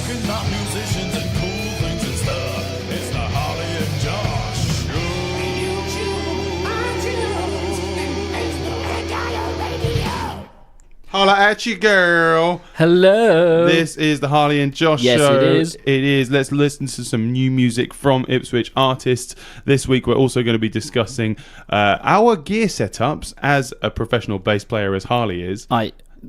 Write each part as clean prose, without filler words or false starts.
Talking about musicians and cool things and stuff. It's the Harley and Josh Show. Holla at you, girl. Hello. This is the Harley and Josh Yes, Show. it is. It is. Let's listen to some new music from Ipswich artists. This week, we're also going to be discussing our gear setups as a professional bass player, as Harley is.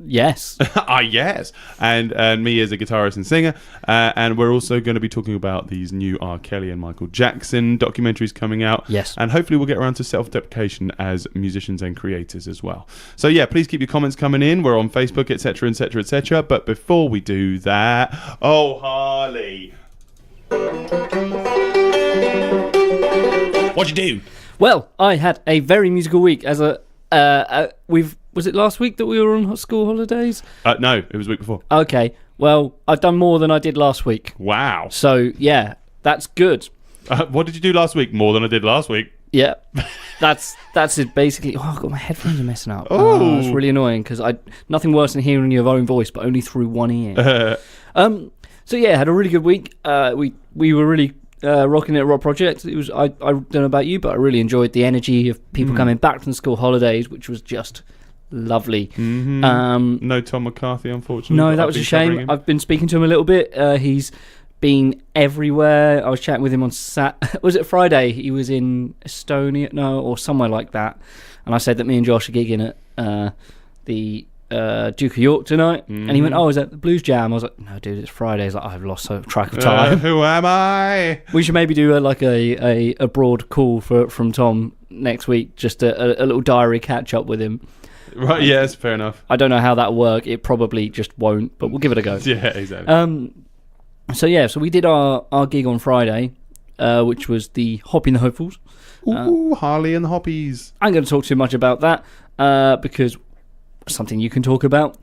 Yes. Yes. And me as a guitarist and singer. And we're also going to be talking about these new R. Kelly and Michael Jackson documentaries coming out. Yes. And hopefully we'll get around to self-deprecation as musicians and creators as well. So yeah, please keep your comments coming in. We're on Facebook, etc., etc., etc. But before we do that, oh, Harley. What'd you do? Well, I had a very musical week. Was it last week that we were on school holidays? No, it was the week before. Okay. Well, I've done more than I did last week. Wow. So, yeah, that's good. What did you do last week? More than I did last week. Yeah. That's it, basically. Oh, I've got my headphones are messing up. Oh. It's really annoying because nothing worse than hearing your own voice, but only through one ear. So, yeah, had a really good week. We were really rocking it at Rock Project. It was I don't know about you, but I really enjoyed the energy of people coming back from school holidays, which was just lovely. Mm-hmm. No Tom McCarthy, unfortunately. No, that was a shame. I've been speaking to him a little bit. He's been everywhere. I was chatting with him on was it Friday? He was in Estonia, or somewhere like that. And I said that me and Josh are gigging at the Duke of York tonight, and he went, "Oh, is that the Blues Jam?" I was like, "No, dude, it's Friday." He's like, "I've lost track of time." Who am I? We should maybe do a broad call from Tom next week, just a little diary catch up with him. Right, yes, fair enough. I don't know how that'll work. It probably just won't, but we'll give it a go. Yeah, exactly. So we did our gig on Friday, which was the Hoppy and the Hopefuls. Ooh, Harley and the Hoppies. I'm going to talk too much about that because something you can talk about,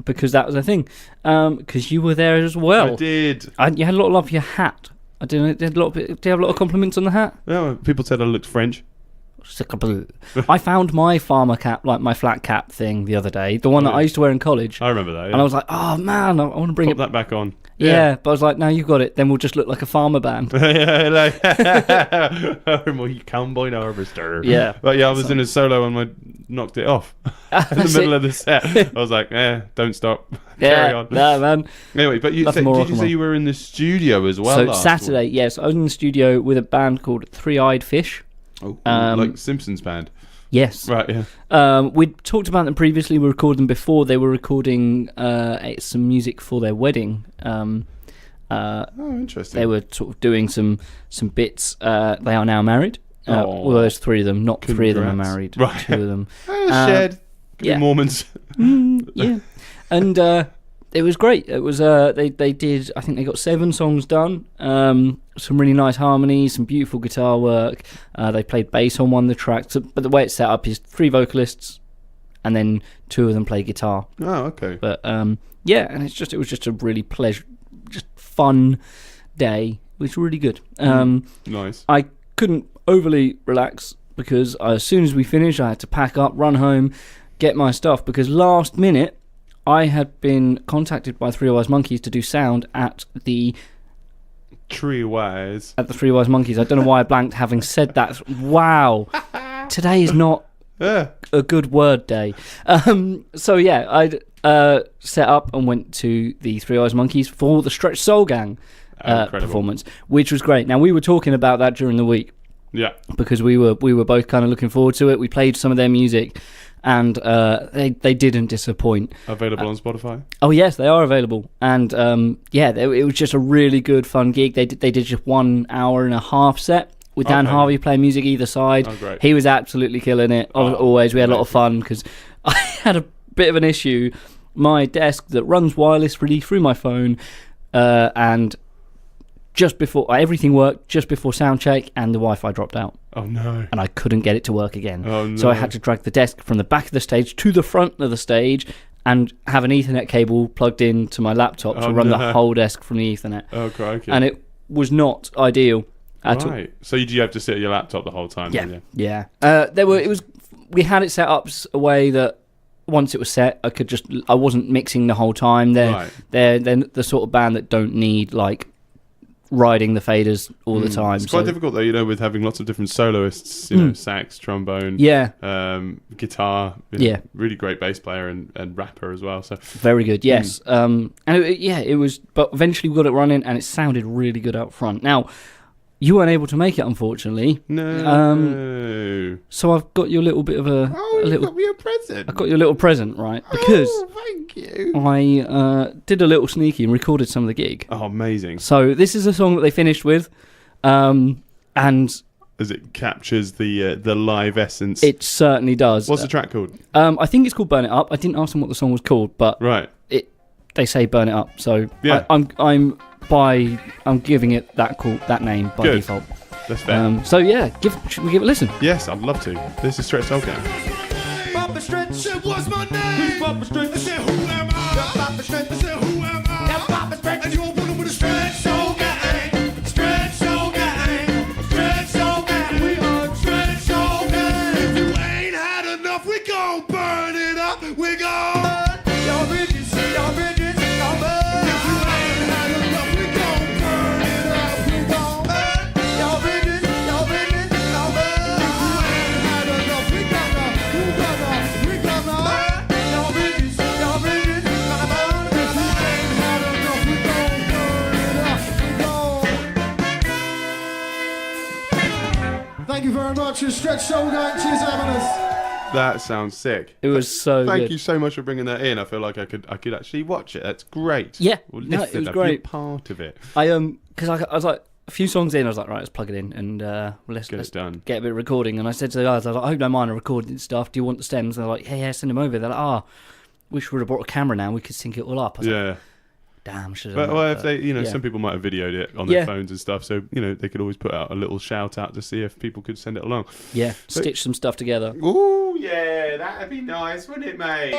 because that was a thing. Because you were there as well. I did. You had a lot of love for your hat. Do you have a lot of compliments on the hat? Yeah, people said I looked French. I found my farmer cap, like my flat cap thing, the other day. The one that I used to wear in college. I remember that. Yeah. And I was like, oh man, I want to bring Pop that back on. Yeah, but I was like, now you've got it. Then we'll just look like a farmer band. Yeah, like my cowboy harvester. Yeah. But yeah, I was in a solo and I knocked it off in the middle of the set. I was like, don't stop. Carry on. Nah, man. Anyway, but did you say you were in the studio as well? So Saturday, yes, I was in the studio with a band called Three-Eyed Fish. Oh, like Simpsons band. Yes. Right, yeah. We'd talked about them previously. We recorded them before. They were recording some music for their wedding. Interesting. They were sort of doing some bits. They are now married. Well, there's three of them. Not Congrats. three of them are married. Right. Two of them. Shared. Yeah. Mormons. Yeah. And it was great. It was they did, I think they got 7 songs done. Some really nice harmonies, some beautiful guitar work. They played bass on one of the tracks, but the way it's set up is 3 vocalists and then 2 of them play guitar. Oh, okay. But yeah, and it was just a really fun day. It was really good. Nice. I couldn't overly relax because as soon as we finished, I had to pack up, run home, get my stuff, because last minute I had been contacted by Three Wise Monkeys to do sound at the Three Wise Monkeys. I don't know why I blanked having said that. Wow. Today is not a good word day. So yeah, I'd set up and went to the Three Wise Monkeys for the Stretch Soul Gang performance, which was great. Now, we were talking about that during the week. Yeah. Because we were both kind of looking forward to it. We played some of their music, and they didn't disappoint. Available on Spotify? Oh yes, they are available. And it was just a really good, fun gig. They did just 1 hour and a half set with Dan Harvey playing music either side. Oh, great. He was absolutely killing it. Always, we had a lot of fun because I had a bit of an issue. My desk that runs wirelessly through my phone, and just before everything worked, just before sound check, and the Wi-Fi dropped out. Oh no! And I couldn't get it to work again. Oh no! So I had to drag the desk from the back of the stage to the front of the stage and have an Ethernet cable plugged in to my laptop to run the whole desk from the Ethernet. Oh crikey! And it was not ideal at all. Right. So you have to sit at your laptop the whole time? Yeah. Then, yeah. We had it set up a way that once it was set, I wasn't mixing the whole time. They're the sort of band that don't need like riding the faders all the time. It's quite difficult though, you know, with having lots of different soloists, you know, sax, trombone, guitar, really great bass player and rapper as well. So very good, yes. And it was, but eventually we got it running and it sounded really good out front. Now, you weren't able to make it, unfortunately. No. So I've got you a little bit of you got me a present. I got you a little present, right? Because thank you. I did a little sneaky and recorded some of the gig. Oh, amazing. So this is a song that they finished with, and as it captures the live essence. It certainly does. What's the track called? I think it's called Burn It Up. I didn't ask them what the song was called, but they say Burn It Up. So I'm giving it that name by default. That's fair. So yeah, should we give it a listen? Yes, I'd love to. This is Stretch Soul Gang. Papa Stretch said, what's my name? Papa Stretch said, who am I? Papa Stretch said, who am I? Papa Stretch, and you won't put him with a Stretch Soul Gang. Stretch Soul Gang. Stretch Soul Gang. We are Stretch Soul Gang. If you ain't had enough, we gon' burn it up. We gon' burn your bridges, your bridges, your burn. If you ain't had enough, we gon' burn it up. We gon' burn your bridges, your bridges, your burn. If you ain't had enough, we gonna burn your bridges, your bridges, gonna burn. If you ain't had enough, we gon' burn it up. We gon'. Thank you very much, Stretch Soul Gang. Cheers for having us. That sounds sick. It was so good. Thank you so much for bringing that in. I feel like I could actually watch it. That's great. Yeah, Or no, listen, it was I'd great. Be a part of it. Because I was like a few songs in, I was like, right, let's plug it in and let's Get it done. get a bit of recording. And I said to the guys, I was like, I hope you don't mind recording stuff. Do you want the stems? And they're like, yeah, send them over. They're like, wish we would have brought a camera now. We could sync it all up. I was like, damn, should have. Well, if they, some people might have videoed it on their phones and stuff, so they could always put out a little shout out to see if people could send it along. Yeah, stitch some stuff together. Ooh, yeah, that'd be nice, wouldn't it, mate?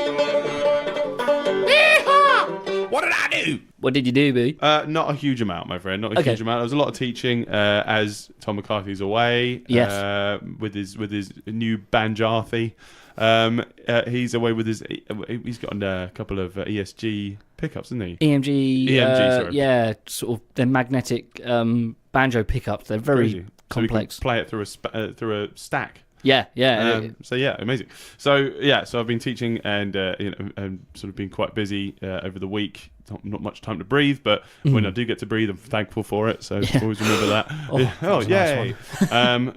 What did I do? What did you do, Boo? Not a huge amount, my friend. Not a huge amount. There was a lot of teaching as Tom McCarthy's away. Yes. With his new Banjarthi. He's away with his. He's got a couple of ESG pickups, isn't he? EMG. Sorry. Yeah, sort of. They're magnetic banjo pickups. They're very complex. So we can play it through a stack. Yeah. Amazing. So I've been teaching and and sort of been quite busy over the week. Not much time to breathe, but when I do get to breathe, I'm thankful for it. So always remember that. Yay!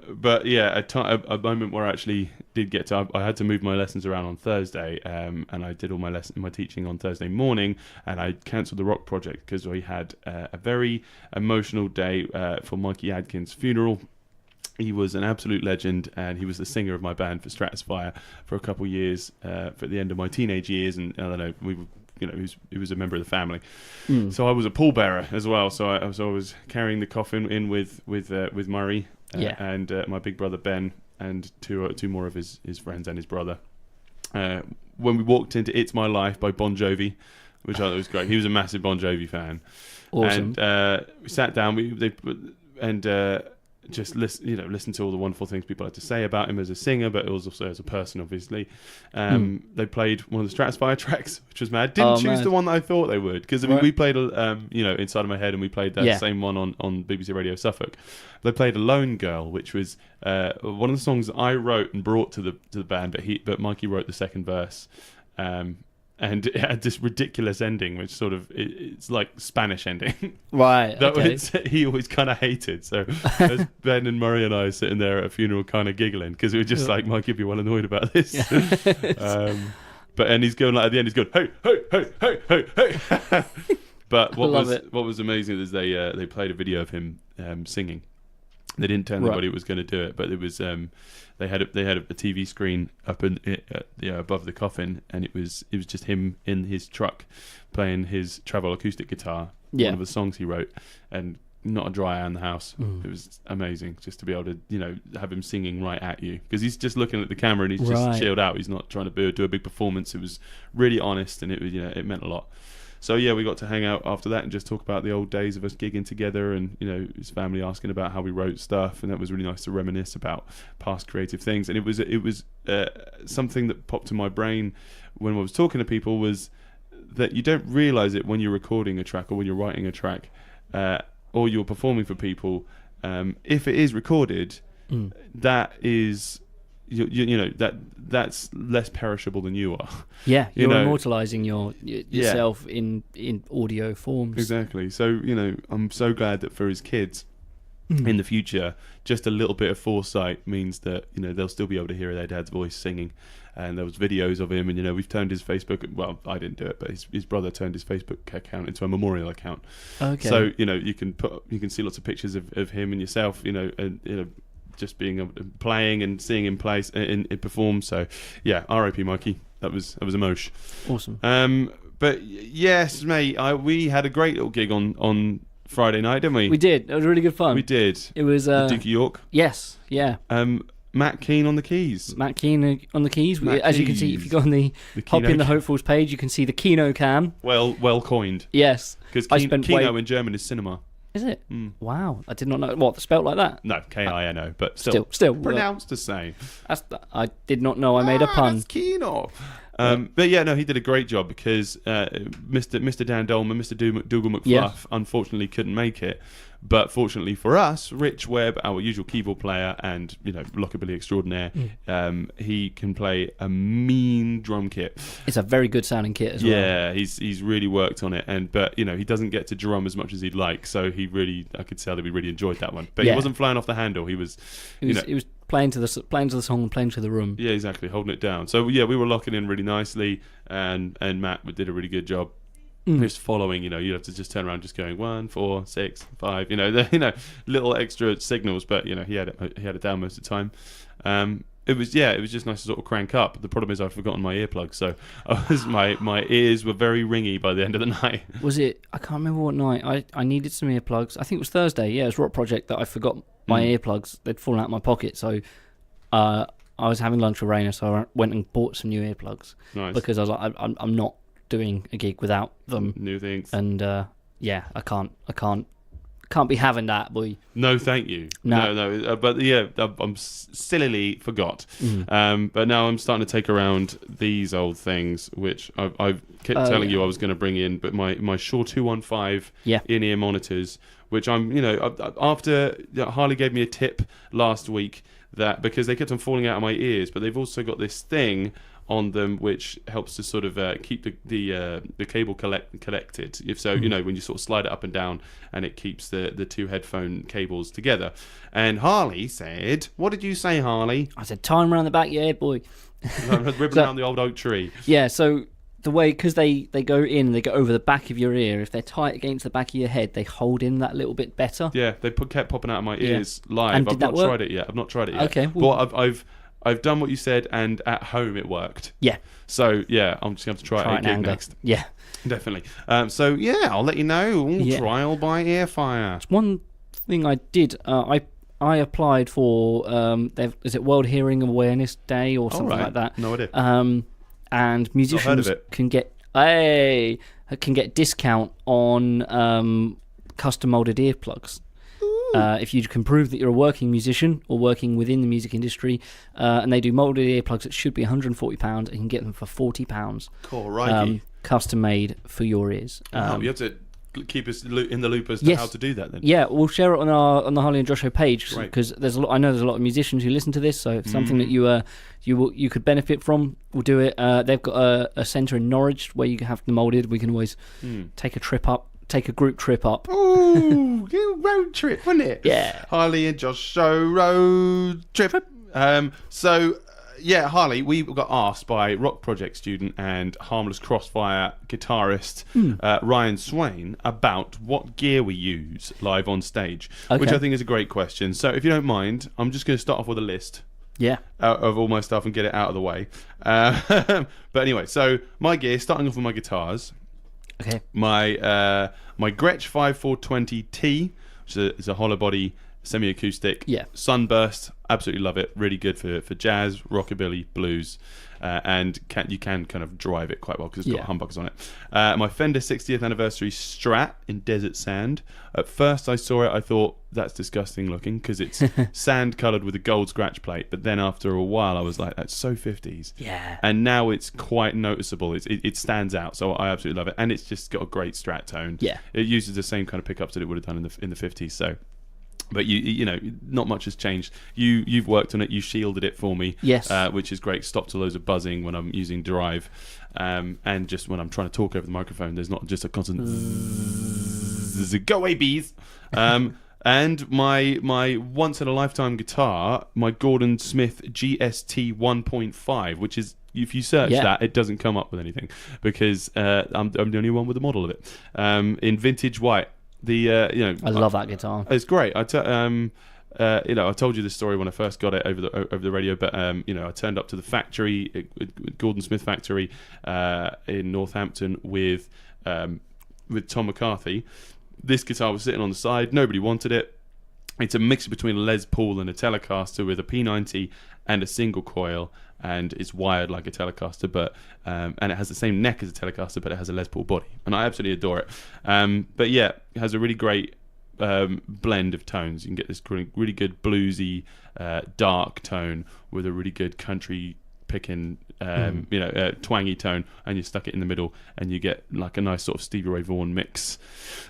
But yeah, a moment where I actually did get to. I had to move my lessons around on Thursday, and I did all my teaching on Thursday morning, and I cancelled the rock project because we had a very emotional day for Mikey Adkins' funeral. He was an absolute legend, and he was the singer of my band for Stratospire for a couple of years, for the end of my teenage years, and I don't know, he was a member of the family. So I was a pallbearer as well. So I was carrying the coffin in with Murray and my big brother Ben and two more of his friends and his brother. When we walked into "It's My Life" by Bon Jovi, which I thought was great. He was a massive Bon Jovi fan. Awesome. And we sat down. Just listen to all the wonderful things people had to say about him as a singer, but also as a person, obviously. They played one of the Stratospire tracks, which was mad. Didn't choose the one that I thought they would, because we played, Inside of My Head, and we played that same one on BBC Radio Suffolk. They played Alone Girl, which was one of the songs that I wrote and brought to the band, but Mikey wrote the second verse. And it had this ridiculous ending, which sort of it's like Spanish ending, right? That he always kind of hated. So as Ben and Murray and I sitting there at a funeral, kind of giggling because we were just like, Mike, you'd be well annoyed about this. And he's going like at the end, he's going, hey. But what was amazing is they played a video of him singing. They didn't tell anybody it was going to do it, but it was they had a TV screen up above the coffin, and it was just him in his truck playing his travel acoustic guitar, one of the songs he wrote, and not a dry eye in the house. It was amazing just to be able to have him singing right at you, because he's just looking at the camera and he's just chilled out. He's not trying to do a big performance. It was really honest, and it meant a lot. So yeah, we got to hang out after that and just talk about the old days of us gigging together, and his family asking about how we wrote stuff, and that was really nice to reminisce about past creative things. And it was something that popped in my brain when I was talking to people, was that you don't realise it when you're recording a track or when you're writing a track, or you're performing for people. If it is recorded, that is. That's less perishable than you are. Yeah, you're immortalising yourself in audio forms. Exactly. So I'm so glad that for his kids in the future, just a little bit of foresight means that they'll still be able to hear their dad's voice singing. And there was videos of him, and we've turned his Facebook. Well, I didn't do it, but his brother turned his Facebook account into a memorial account. Okay. So you can see lots of pictures of him and yourself. Just being playing and seeing him play and perform. So yeah, R.I.P. Mikey. That was emotion. Awesome. But yes, mate, we had a great little gig on Friday night, didn't we? We did. It was really good fun. We did. It was the Duke of York. Yes. Yeah. Matt Keane on the keys. Matt Keane on the keys. As you can see, if you go on the Hop in the Hopefuls page, you can see the Kino cam. Well coined. Yes. Because Kino in German is cinema. Is it? Wow, I did not know. What, spelt like that? No, Kino, but still pronounced the same. I did not know I made a pun. That's Kino. But yeah, no, he did a great job because Mr. Dan Dolman, Mr. Dougal McFluff, unfortunately couldn't make it. But fortunately for us, Rich Webb, our usual keyboard player and rockabilly extraordinaire, he can play a mean drum kit. It's a very good sounding kit as well. Yeah, he's really worked on it, but he doesn't get to drum as much as he'd like. So I could tell that we really enjoyed that one. But he wasn't flying off the handle. He was playing to the song and playing to the room. Yeah, exactly, holding it down. So yeah, we were locking in really nicely, and Matt did a really good job. Just following, you have to just turn around, just going 1, 4, 6, 5, little extra signals, but he had it down most of the time. It was just nice to sort of crank up. The problem is I've forgotten my earplugs, so my ears were very ringy by the end of the night. Was it? I can't remember what night. I needed some earplugs. I think it was Thursday. Yeah, it was Rock Project that I forgot my earplugs. They'd fallen out of my pocket, so I was having lunch with Raina, so I went and bought some new earplugs. Nice. Because I was like, I'm not doing a gig without them. New things. And I can't be having that, boy. No, thank you. No. But yeah, I'm sillily forgot. But now I'm starting to take around these old things, which I've kept telling you I was going to bring in. But my Shure 215 in-ear monitors, which I'm, after Harley gave me a tip last week that because they kept on falling out of my ears, but they've also got this thing on them which helps to sort of keep the cable collected. If so, when you sort of slide it up and down, and it keeps the two headphone cables together. And Harley said, "What did you say, Harley?" I said, "Tie them around the back of your head, boy." Ribbon around the old oak tree. Yeah. So the way, because they go in, they go over the back of your ear. If they're tight against the back of your head, they hold in that little bit better. Yeah, they kept popping out of my ears live. And I've not tried it yet. Okay. Well, but I've done what you said, and at home it worked. Yeah. So yeah, I'm just going to have to try it again next. Yeah. Definitely. So yeah, I'll let you know. Trial by earfire. It's one thing I did. I applied for. Is it World Hearing Awareness Day or something like that? No idea. And musicians can get discount on custom molded earplugs. If you can prove that you're a working musician or working within the music industry, and they do moulded earplugs that should be £140, and you can get them for £40. Cool, right. Custom made for your ears. You have to keep us in the loop as to how to do that then. Yeah, we'll share it on the Harley and Josh show page, because I know there's a lot of musicians who listen to this, so if something that you could benefit from, we'll do it. They've got a centre in Norwich where you can have them moulded. We can always take a group trip up. Ooh, road trip, wouldn't it? Yeah. Harley and Josh show road trip. Harley, we got asked by Rock Project student and Harmless Crossfire guitarist Ryan Swain about what gear we use live on stage, which I think is a great question. So if you don't mind, I'm just going to start off with a list. Yeah. Of all my stuff and get it out of the way. But anyway, so my gear, starting off with my guitars. Okay. My Gretsch 5420T, which is a hollow body semi-acoustic. Yeah. Sunburst, absolutely love it. Really good for jazz, rockabilly, blues, and you can kind of drive it quite well because it's got humbuckers on it. My Fender 60th anniversary Strat in Desert Sand. At first I saw it, I thought that's disgusting looking because it's sand coloured with a gold scratch plate. But then after a while, I was like, that's so 50s. Yeah. And now it's quite noticeable. It stands out, so I absolutely love it, and it's just got a great Strat tone. Yeah. It uses the same kind of pickups that it would have done in the 50s. So. But you know, not much has changed. You've worked on it. You shielded it for me, yes, which is great. Stopped a loads of buzzing when I'm using Drive, and just when I'm trying to talk over the microphone, there's not just a constant go away bees. And my once in a lifetime guitar, my Gordon Smith GST 1.5, which is. If you search that, it doesn't come up with anything because I'm the only one with a model of it in vintage white. I love that guitar. It's great. I told you this story when I first got it over the radio, but I turned up to the factory, Gordon Smith factory in Northampton with Tom McCarthy. This guitar was sitting on the side. Nobody wanted it. It's a mixture between a Les Paul and a Telecaster with a P90 and a single coil, and it's wired like a Telecaster, but and it has the same neck as a Telecaster, but it has a Les Paul body, and I absolutely adore it. But yeah, it has a really great blend of tones. You can get this really good bluesy, dark tone with a really good country picking, twangy tone, and you stuck it in the middle, and you get like a nice sort of Stevie Ray Vaughan mix.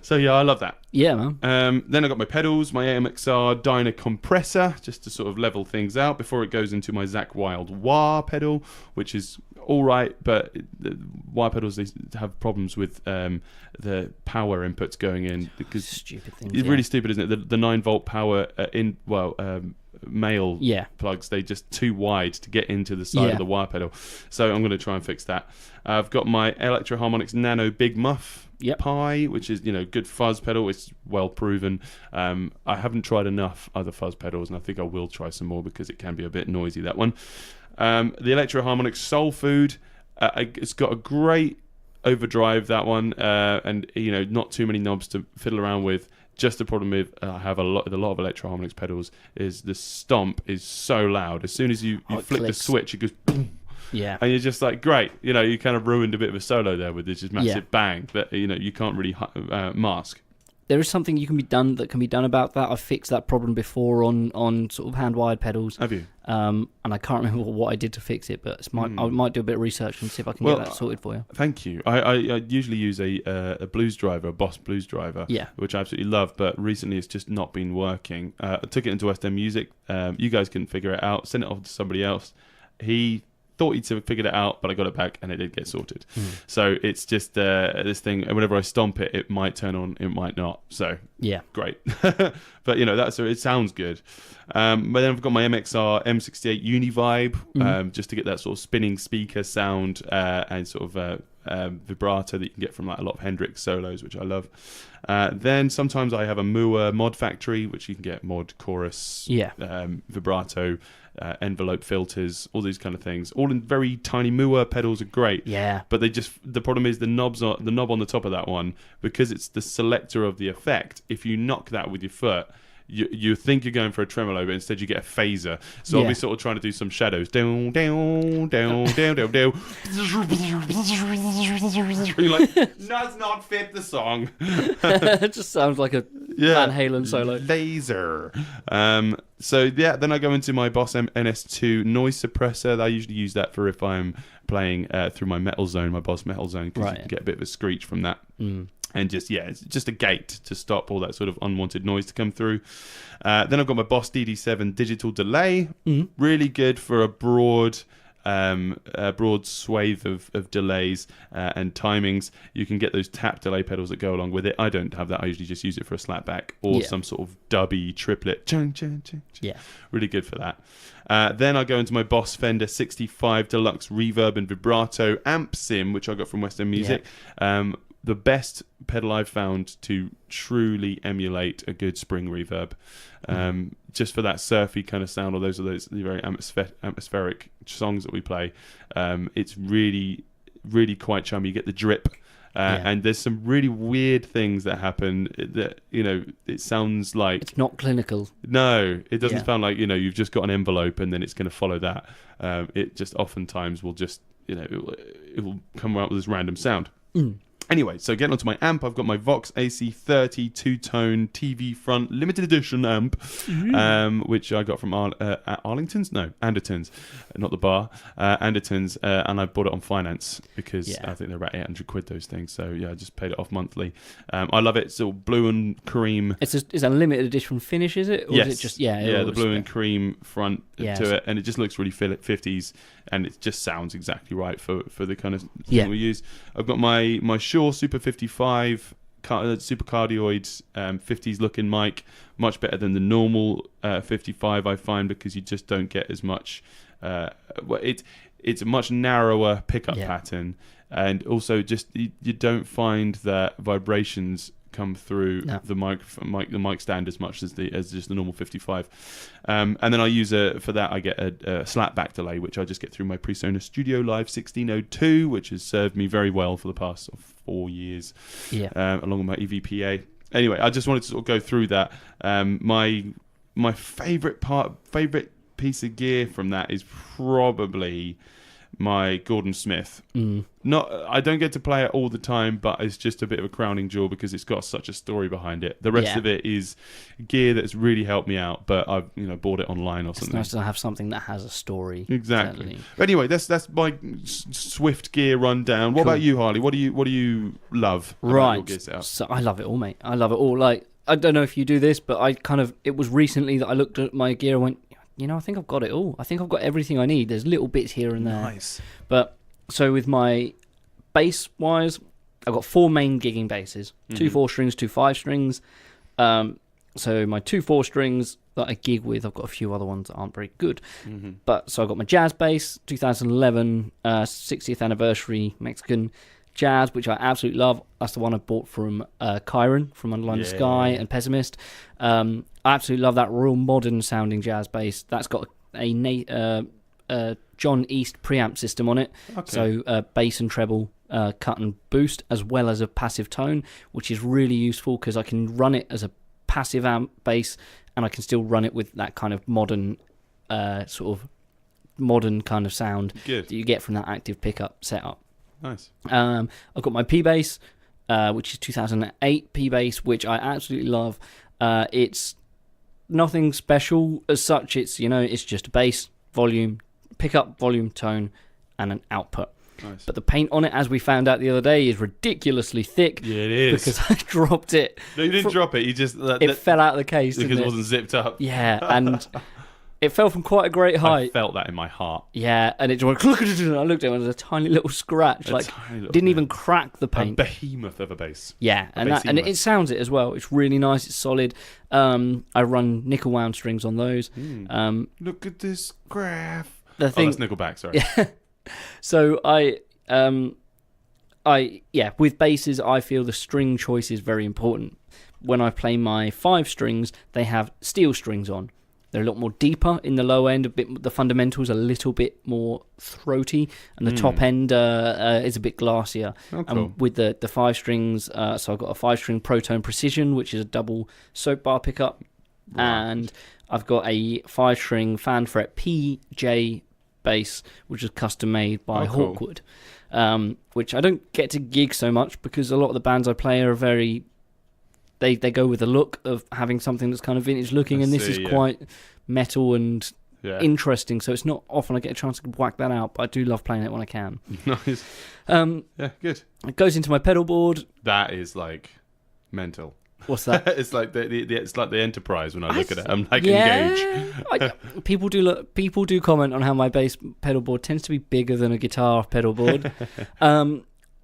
So yeah, I love that. Yeah, man. Then I got my pedals, my AMXR Dyna compressor, just to sort of level things out before it goes into my Zakk Wylde wah pedal, which is all right, but the wah pedals, they have problems with the power inputs going in because stupid things. It's really stupid, isn't it? The 9-volt power male plugs, they just too wide to get into the side of the wah pedal. So I'm going to try and fix that. I've got my Electro Harmonix Nano Big Muff Pi, which is good fuzz pedal. It's well proven. I haven't tried enough other fuzz pedals, and I think I will try some more because it can be a bit noisy, that one. The Electro Harmonix Soul Food, it's got a great overdrive, that one, and not too many knobs to fiddle around with. Just the problem with I have a lot of Electro Harmonix pedals is the stomp is so loud. As soon as you flick the switch, it goes boom. Yeah. And you're just like, great, you kind of ruined a bit of a solo there with this just massive bang that you can't really mask. There is something that can be done about that. I've fixed that problem before on sort of hand-wired pedals. Have you? And I can't remember what I did to fix it, but I might do a bit of research and see if I can get that sorted for you. Thank you. I usually use a blues driver, a Boss blues driver, which I absolutely love, but recently it's just not been working. I took it into West End Music. You guys couldn't figure it out. Sent it off to somebody else. He thought he'd figured it out, but I got it back and it did get sorted. So it's just this thing, whenever I stomp it, it might turn on, it might not. So great. But it sounds good. But then I've got my MXR M68 Univibe, just to get that sort of spinning speaker sound and sort of vibrato that you can get from like a lot of Hendrix solos, which I love. Then sometimes I have a Mua Mod Factory, which you can get mod, chorus, vibrato, envelope filters, all these kind of things, all in very tiny. Mua pedals are great, but the problem is the knob on the top of that one, because it's the selector of the effect. If you knock that with your foot, you think you're going for a tremolo, but instead you get a phaser. So I'll be sort of trying to do some shadows. Down, down, down, down, down, down. You're like, does not fit the song. It just sounds like a Van Halen solo. Laser. Then I go into my Boss NS2 noise suppressor. I usually use that for if I'm playing through my Metal Zone, my Boss Metal Zone, because you can get a bit of a screech from that. And it's just a gate to stop all that sort of unwanted noise to come through. Then I've got my Boss DD7 digital delay. Really good for a broad swathe of delays and timings. You can get those tap delay pedals that go along with it. I don't have that. I usually just use it for a slapback or some sort of dubby triplet. Chung, chung, chung, chung. Really good for that. Then I go into my Boss Fender 65 Deluxe Reverb and Vibrato Amp Sim, which I got from West End Music. The best pedal I've found to truly emulate a good spring reverb, just for that surfy kind of sound, or those very atmospheric songs that we play. It's really, really quite chummy. You get the drip And there's some really weird things that happen that, it sounds like... It's not clinical. No, it doesn't sound like, you've just got an envelope and then it's going to follow that. It just oftentimes will just, it will come out with this random sound. Anyway, so getting onto my amp, I've got my Vox AC30 two-tone TV front limited edition amp, which I got from Arlington's? No, Anderton's, not the bar, Anderton's, and I bought it on finance because I think they're about 800 quid, those things. So I just paid it off monthly. I love it. It's all blue and cream. It's a limited edition finish, is it? Or yes. Is it just, the blue and cream front to it, and it just looks really 50s, and it just sounds exactly right for the kind of thing we use. I've got my Shure Super 55 Super Cardioid 50s looking mic, much better than the normal 55, I find, because you just don't get as much. It's a much narrower pickup pattern, and also just you don't find that vibrations come through the mic stand as much as just the normal 55, and then I use for that I get a slapback delay, which I just get through my PreSonus Studio Live 1602, which has served me very well for the past 4 years, along with my EVPA. Anyway, I just wanted to sort of go through that. My favorite piece of gear from that is probably my Gordon Smith. I don't get to play it all the time, but it's just a bit of a crowning jewel because it's got such a story behind it. The rest of it is gear that's really helped me out, but I've bove it online or something. It's nice to have something that has a story. Exactly. Anyway, that's my Swift gear rundown. What about you, Harley? What do you love about your gear setup? So I love it all, mate. I love it all. Like, I don't know if you do this, but it was recently that I looked at my gear and went, I think I've got it all. I think I've got everything I need. There's little bits here and there. Nice. But so with my bass wise, I've got 4 main gigging basses: 2 4-strings, 2 5-strings. So my 2 4-strings that I gig with, I've got a few other ones that aren't very good. But so I've got my jazz bass, 2011 60th anniversary Mexican jazz, which I absolutely love. That's the one I bought from Kyron from Underline the Sky and Pessimist. I absolutely love that real modern sounding jazz bass. That's got a John East preamp system on it. So bass and treble cut and boost, as well as a passive tone, which is really useful because I can run it as a passive amp bass and I can still run it with that kind of modern modern kind of sound that you get from that active pickup setup. Nice. I've got my P-Bass, which is 2008 P-Bass, which I absolutely love. It's nothing special as such. It's it's just a bass, volume, pickup, volume, tone, and an output. Nice. But the paint on it, as we found out the other day, is ridiculously thick. Yeah, it is. Because I dropped it. No, you didn't drop it. You just it fell out of the case because it wasn't zipped up. Yeah, and it fell from quite a great height. I felt that in my heart. Yeah, and it just went. I looked at it, and it was a tiny little scratch. Didn't even crack the paint. A behemoth of a bass. Yeah, and it sounds it as well. It's really nice. It's solid. I run nickel wound strings on those. Look at this graph. That's Nickelback. Sorry. Yeah. So with basses, I feel the string choice is very important. When I play my 5 strings, they have steel strings on. They're a lot more deeper in the low end. The fundamentals a little bit more throaty, and the top end is a bit glassier. Oh, cool. And with the 5 strings, so I've got a 5-string Protone Precision, which is a double soap bar pickup, and I've got a 5-string fan fret PJ bass, which is custom made by Hawkwood, which I don't get to gig so much because a lot of the bands I play are very. They go with the look of having something that's kind of vintage looking, and this is quite metal and interesting. So it's not often I get a chance to whack that out, but I do love playing it when I can. Nice. Good. It goes into my pedal board. That is like mental. What's that? It's like it's like the Enterprise when I look at it. I'm like engaged. People do comment on how my bass pedal board tends to be bigger than a guitar pedal board.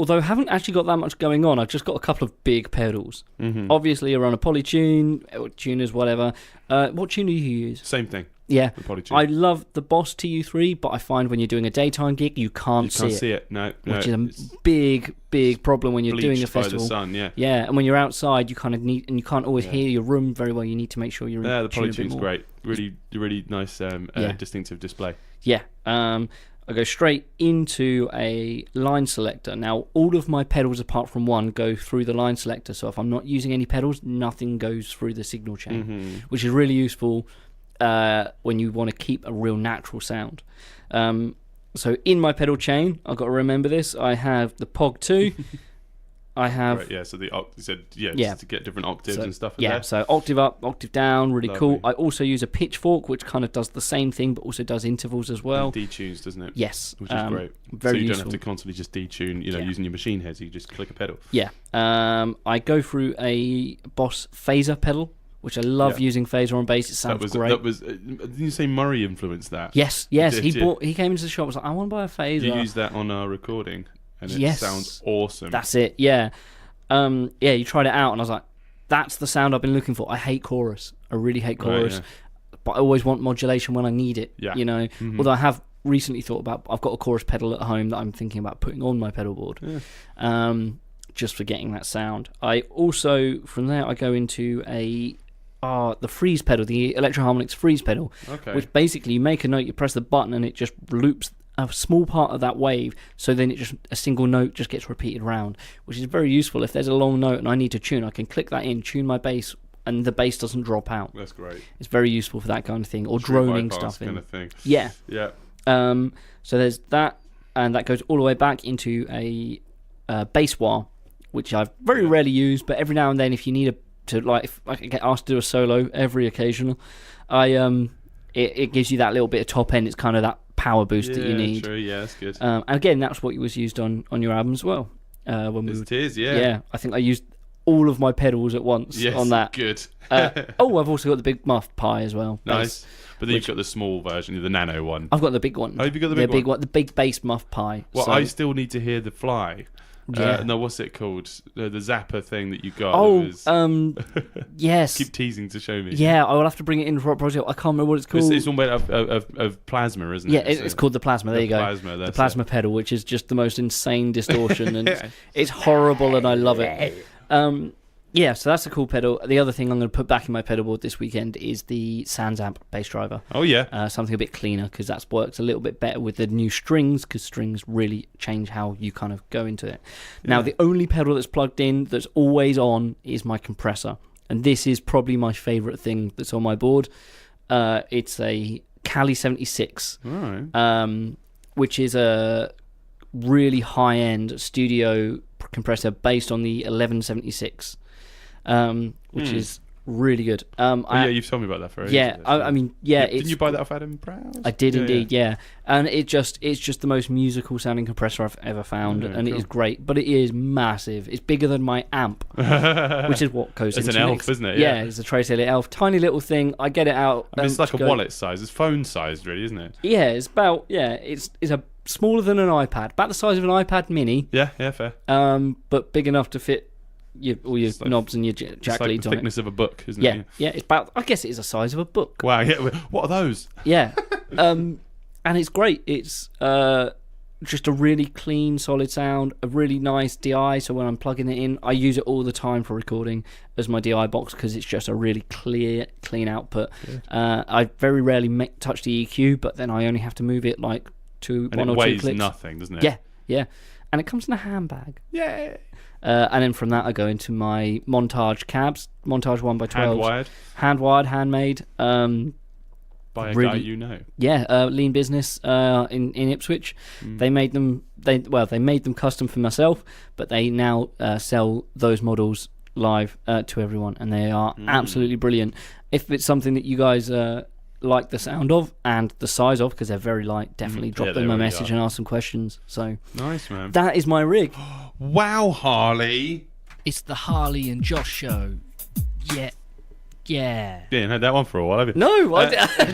Although I haven't actually got that much going on. I've just got a couple of big pedals. Obviously, I run a Polytune, or tuners, whatever. What tuner do you use? Same thing. Yeah. The Polytune. I love the Boss TU3, but I find when you're doing a daytime gig, you can't see it. No, which is a big problem when you're doing a festival. By the sun, yeah. Yeah, and when you're outside, you kind of need, and you can't always hear your room very well. You need to make sure you're. Yeah, the Polytune's great. Really nice, distinctive display. Yeah. I go straight into a line selector. Now, all of my pedals apart from one go through the line selector. So if I'm not using any pedals, nothing goes through the signal chain, which is really useful when you want to keep a real natural sound. So in my pedal chain, I've got to remember this. I have the POG 2. I have... Right, yeah, so you said, yeah, just to get different octaves and stuff. Yeah, there. so octave up, octave down, really Lovely. cool. I also use a pitchfork, which kind of does the same thing, but also does intervals as well. And detunes, doesn't it? Yes. Which is great. Very so you useful. don't have to constantly just detune, using your machine heads. You just click a pedal. Yeah. I go through a Boss phaser pedal, which I love using phaser on bass. It sounds great. Didn't you say Murray influenced that? Yes. He came into the shop and was like, I want to buy a phaser. You use that on our recording, and it sounds awesome. That's it, yeah. You tried it out, and I was like, that's the sound I've been looking for. I hate chorus. I really hate chorus. Right, But I always want modulation when I need it, Yeah. Although I have recently thought about, I've got a chorus pedal at home that I'm thinking about putting on my pedal board. Yeah. Just for getting that sound. I also, from there, I go into the freeze pedal, the Electro Harmonix freeze pedal, which basically you make a note, you press the button, and it just loops a small part of that wave, so then a single note just gets repeated round, which is very useful. If there's a long note and I need to tune, I can click that in, tune my bass, and the bass doesn't drop out. That's great. It's very useful for that kind of thing, or True droning bypass stuff kind of thing. Yeah. Yeah. So there's that, and that goes all the way back into a bass wah, which I've very rarely used, but every now and then, if you need if I get asked to do a solo, every occasional, it gives you that little bit of top end. It's kind of that power boost that you need. True, yeah, that's good. And again, that's what was used on your album as well. It is, yeah. Yeah, I think I used all of my pedals at once on that. Good. I've also got the Big Muff Pi as well. Nice. But then you've got the small version, the nano one. I've got the big one. Oh, have you got the big one? The big bass Muff Pi. Well, so. I still need to hear the Fly. Yeah. No, what's it called? The Zapper thing that you got. Yes. Keep teasing to show me. Yeah, I will have to bring it in for a project. I can't remember what it's called. It's all made of plasma, isn't it? Yeah, it's called the Plasma. There you go. The Plasma pedal, which is just the most insane distortion, and it's horrible, and I love it. Yeah, so that's a cool pedal. The other thing I'm going to put back in my pedal board this weekend is the Sansamp bass driver. Oh, yeah. Something a bit cleaner, because that works a little bit better with the new strings, because strings really change how you kind of go into it. Now, the only pedal that's plugged in that's always on is my compressor. And this is probably my favourite thing that's on my board. It's a Cali 76, which is a really high-end studio compressor based on the 1176. Which is really good. You've told me about that for ages. Didn't you buy that off Adam Prowse? I did indeed, yeah. And it's just the most musical sounding compressor I've ever found, and it is great. But it is massive. It's bigger than my amp, which is what goes into it. It's an elf, isn't it? Yeah, it's a Trace Elliott elf, tiny little thing. I get it out. It's like a wallet size. It's phone sized, really, isn't it? Yeah, it's about it's a smaller than an iPad, about the size of an iPad Mini. Yeah, fair. But big enough to fit all your knobs and your jack leads on it. It's like the thickness of a book, isn't it? Yeah, yeah. It's about. I guess it is the size of a book. Wow. Yeah. What are those? Yeah. And it's great. It's just a really clean, solid sound. A really nice DI. So when I'm plugging it in, I use it all the time for recording as my DI box, because it's just a really clean output. I very rarely touch the EQ, but then I only have to move it like and one or two clicks. It weighs nothing, doesn't it? Yeah. And it comes in a handbag. Yeah. And then from that, I go into my Montage cabs, Montage 1x12. Hand-wired, handmade. By a guy you know. Yeah, Lean Business in Ipswich. They made them. They made them custom for myself, but they now sell those models live to everyone, and they are absolutely brilliant. If it's something that you guys like the sound of and the size of, because they're very light, definitely drop them a message and ask some questions. So nice, man. That is my rig. Wow, Harley. It's the Harley and Josh show. Yeah. You didn't have that one for a while, have you? No, I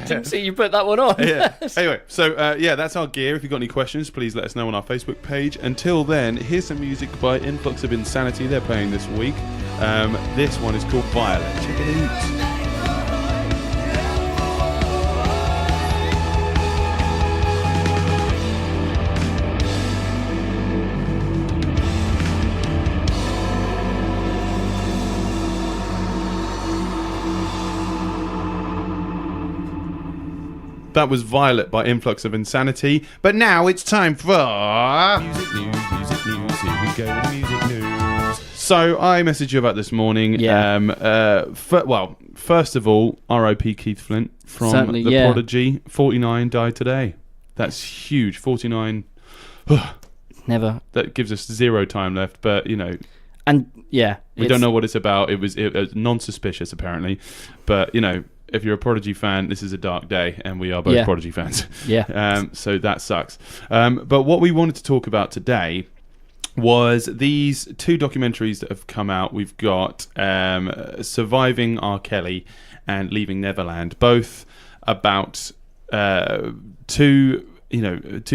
didn't see you put that one on. Anyway, so that's our gear. If you've got any questions, please let us know on our Facebook page. Until then, here's some music by Influx of Insanity. They're playing this week. This one is called Violet. Check it out. That was Violet by Influx of Insanity. But now it's time for... Music news. Here we go with the music news. So I messaged you about this morning. Yeah. First of all, R.I.P. Keith Flint from Certainly, The yeah. Prodigy. 49 died today. That's huge. 49. Never. That gives us 0 time left, but, you know... And, yeah. We don't know what it's about. It was non-suspicious, apparently. But, you know, if you're a Prodigy fan, this is a dark day, and we are both Prodigy fans. Yeah. So that sucks. But what we wanted to talk about today was these 2 documentaries that have come out. We've got Surviving R. Kelly and Leaving Neverland, both about 2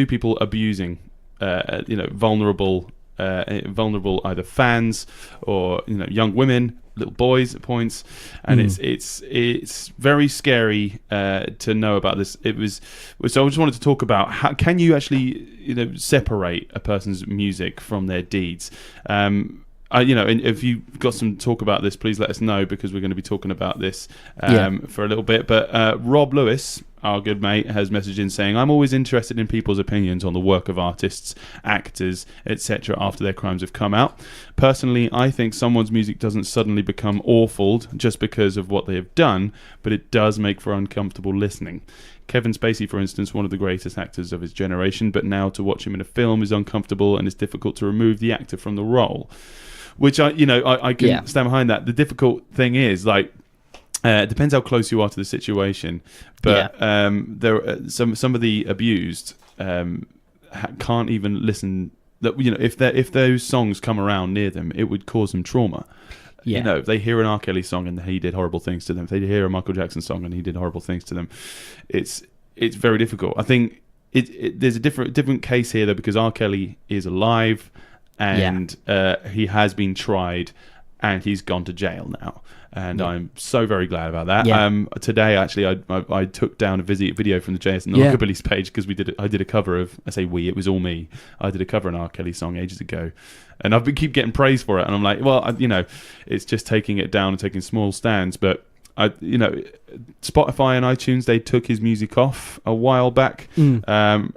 people abusing vulnerable either fans or young women, little boys at points, and it's very scary to know about this. So I just wanted to talk about how can you actually separate a person's music from their deeds. And if you've got some talk about this, please let us know, because we're going to be talking about this for a little bit. But Rob Lewis, our good mate, has messaged in saying, I'm always interested in people's opinions on the work of artists, actors, etc. after their crimes have come out. Personally, I think someone's music doesn't suddenly become awful just because of what they have done, but it does make for uncomfortable listening. Kevin Spacey, for instance, one of the greatest actors of his generation, but now to watch him in a film is uncomfortable and it's difficult to remove the actor from the role. Which I can stand behind that. The difficult thing is, it depends how close you are to the situation. But there, some of the abused can't even listen. That if those songs come around near them, it would cause them trauma. Yeah. If they hear an R. Kelly song and he did horrible things to them, if they hear a Michael Jackson song and he did horrible things to them, it's very difficult. I think there's a different case here though, because R. Kelly is alive. And he has been tried, and he's gone to jail now. And I'm so very glad about that. Yeah. Today, actually, I took down a video from the JS and the Rockabilly's page, because I did a cover of, it was all me. I did a cover of an R. Kelly song ages ago, and I've been keep getting praise for it. And I'm like, well, it's just taking it down and taking small stands. But Spotify and iTunes, they took his music off a while back, but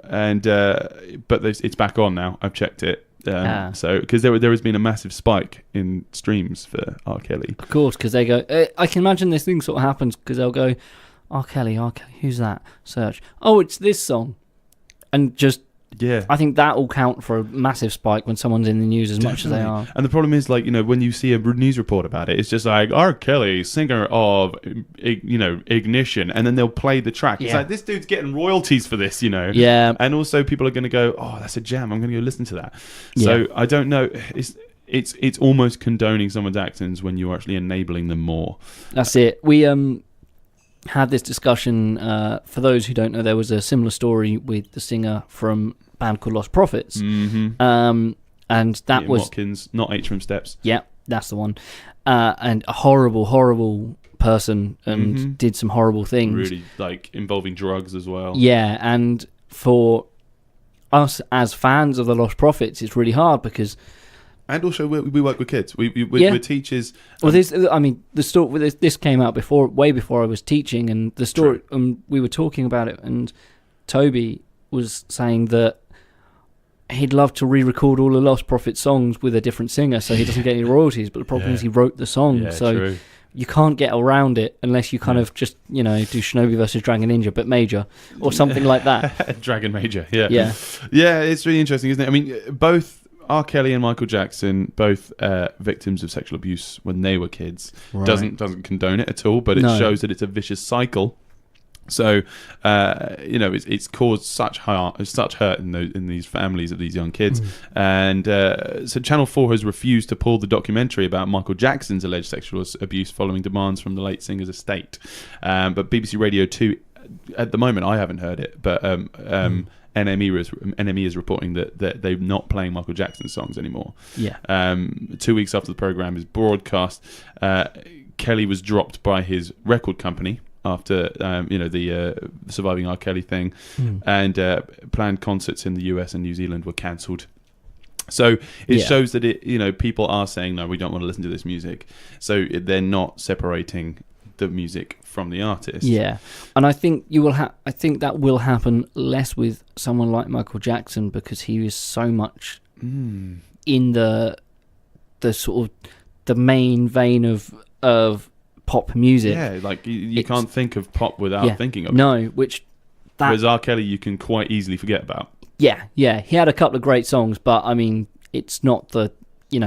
it's back on now. I've checked it. So because there has been a massive spike in streams for R. Kelly, of course, because they go, I can imagine this thing sort of happens because they'll go, R. Kelly, who's that? Search, oh, it's this song, and just I think that will count for a massive spike when someone's in the news as much as they are. And the problem is, when you see a news report about it, it's just like R. Kelly, singer of Ignition, and then they'll play the track. It's like, this dude's getting royalties for this, Yeah. And also people are going to go, oh, that's a jam, I'm going to go listen to that. So I don't know. It's almost condoning someone's actions when you're actually enabling them more. That's it. We had this discussion. For those who don't know, there was a similar story with the singer from a band called Lost Prophets. Mm-hmm. And that Ian was Watkins, not H from Steps. Yeah, that's the one. And a horrible person, and did some horrible things. Really, involving drugs as well. Yeah, and for us as fans of the Lost Prophets, it's really hard because. And also, we work with kids. We're teachers. Well, the story. This came out way before I was teaching, and the story. We were talking about it, and Toby was saying that he'd love to re-record all the Lost Prophet songs with a different singer, so he doesn't get any royalties. But the problem is, he wrote the song, so true. You can't get around it unless you kind of just do Shinobi versus Dragon Ninja, but major or something like that. Dragon Major, yeah. Yeah. It's really interesting, isn't it? I mean, both R. Kelly and Michael Jackson, both victims of sexual abuse when they were kids. Right. Doesn't condone it at all, but it shows that it's a vicious cycle. So, it's caused such hurt in these families of these young kids. And so Channel 4 has refused to pull the documentary about Michael Jackson's alleged sexual abuse following demands from the late singer's estate. But BBC Radio 2, at the moment, I haven't heard it, but NME is reporting that they're not playing Michael Jackson songs anymore. Yeah. 2 weeks after the programme is broadcast, Kelly was dropped by his record company after the Surviving R. Kelly thing, and planned concerts in the US and New Zealand were cancelled. So it shows that people are saying, no, we don't want to listen to this music. So they're not separating the music from the artist. Yeah, and I think you will I think that will happen less with someone like Michael Jackson, because he is so much in the sort of the main vein of pop music. Yeah, like you can't think of pop without thinking of it. No, whereas R. Kelly you can quite easily forget about. Yeah, he had a couple of great songs, but I mean, it's not the,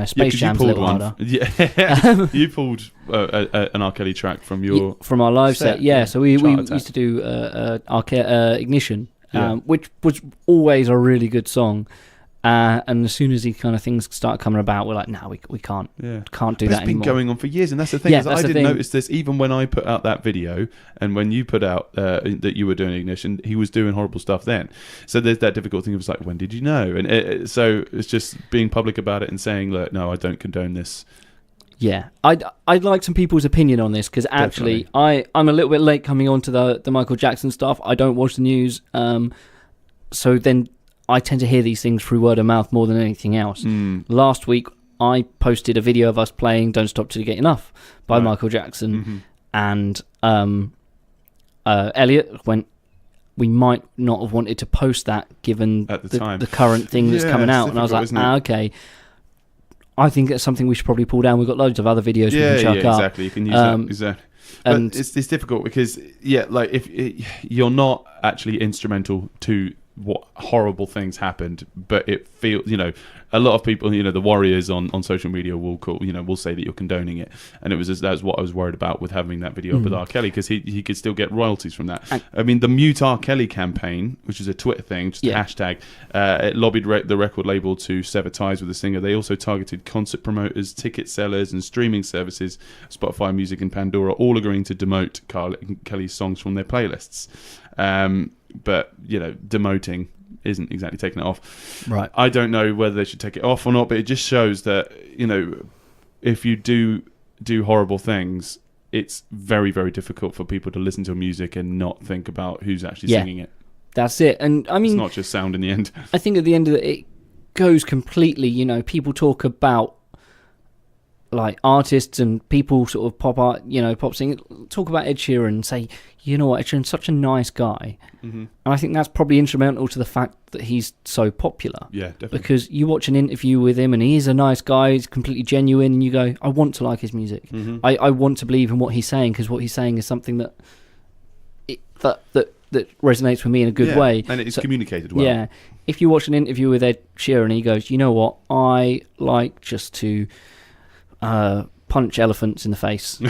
Space Jam's a little harder. Yeah, you pulled an R. Kelly track from our live set. Yeah, so we Chart used to do Ignition, Yeah. which was always a really good song. And as soon as these kind of things start coming about, we're like, no, we can't do that anymore. It's been going on for years, and that's the thing. Yeah, is I didn't notice this even when I put out that video, and when you put out that you were doing Ignition, he was doing horrible stuff then. So there's that difficult thing of it's like, when did you know? And so it's just being public about it and saying, look, no, I don't condone this. Yeah, I'd like some people's opinion on this, because actually I'm a little bit late coming on to the Michael Jackson stuff. I don't watch the news, so then I tend to hear these things through word of mouth more than anything else. Last week, I posted a video of us playing Don't Stop Till You Get Enough by Michael Jackson, and Elliot went, we might not have wanted to post that given at the time the current thing that's coming out. And I was like, okay, I think it's something we should probably pull down. We've got loads of other videos we can chuck up. Exactly. You can use that. Exactly. And but it's difficult because, like if you're not actually instrumental to what horrible things happened, but it feels, a lot of people, the warriors on social media will call, will say that you're condoning it, and that's what I was worried about with having that video up with R. Kelly, because he could still get royalties from that. I mean, the Mute R. Kelly campaign, which is a Twitter thing, just a hashtag, it lobbied the record label to sever ties with the singer. They also targeted concert promoters, ticket sellers, and streaming services, Spotify Music and Pandora, all agreeing to demote Kelly's songs from their playlists. But demoting isn't exactly taking it off. Right. I don't know whether they should take it off or not, but it just shows that if you do horrible things, it's very, very difficult for people to listen to music and not think about who's actually singing it. That's it. And I mean, it's not just sound in the end. I think at the end of it goes completely. People talk about like artists and people sort of pop art, pop singing, talk about Ed Sheeran and say, you know what, Ed Sheeran's such a nice guy. And I think that's probably instrumental to the fact that he's so popular. Yeah, definitely. Because you watch an interview with him and he is a nice guy, he's completely genuine, and you go, I want to like his music. I want to believe in what he's saying, because what he's saying is something that resonates with me in a good way. And it's communicated well. Yeah. If you watch an interview with Ed Sheeran, he goes, you know what, I like just to punch elephants in the face.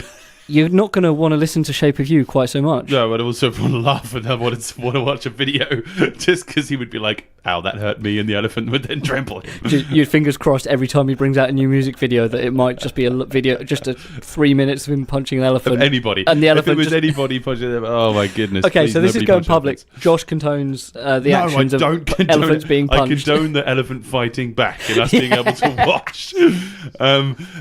You're not going to want to listen to Shape of You quite so much. No, but I also want to laugh and I want to watch a video just because he would be like, ow, that hurt me, and the elephant would then trample him. Your fingers crossed every time he brings out a new music video that it might just be a video, just a 3 minutes of him punching an elephant. Of anybody. And the elephant. If it was anybody punching them, oh my goodness. Okay, so this is going public. Elephants. Josh condones the actions of elephants being punched. I condone the elephant fighting back and us being able to watch.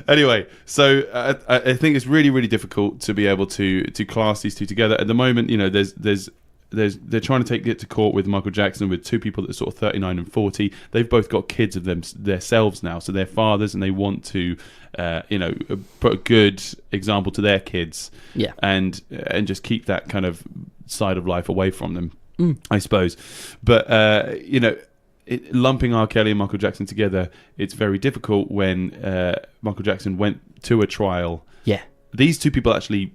Anyway, so I think it's really, really difficult to be able to class these two together. At the moment, they're trying to take it to court with Michael Jackson, with two people that are sort of 39 and 40. They've both got kids of themselves now, so they're fathers, and they want to put a good example to their kids, and just keep that kind of side of life away from them, I suppose. But lumping R. Kelly and Michael Jackson together, it's very difficult when Michael Jackson went to a trial. These two people actually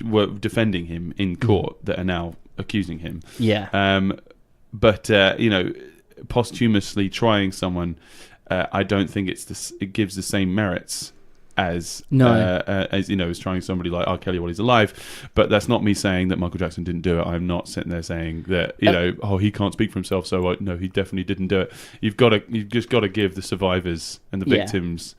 were defending him in court that are now accusing him. But posthumously trying someone, I don't think it gives the same merits as as trying somebody like R. Kelly while he's alive. But that's not me saying that Michael Jackson didn't do it. I'm not sitting there saying that he can't speak for himself, so no, he definitely didn't do it. You've just got to give the survivors and the victims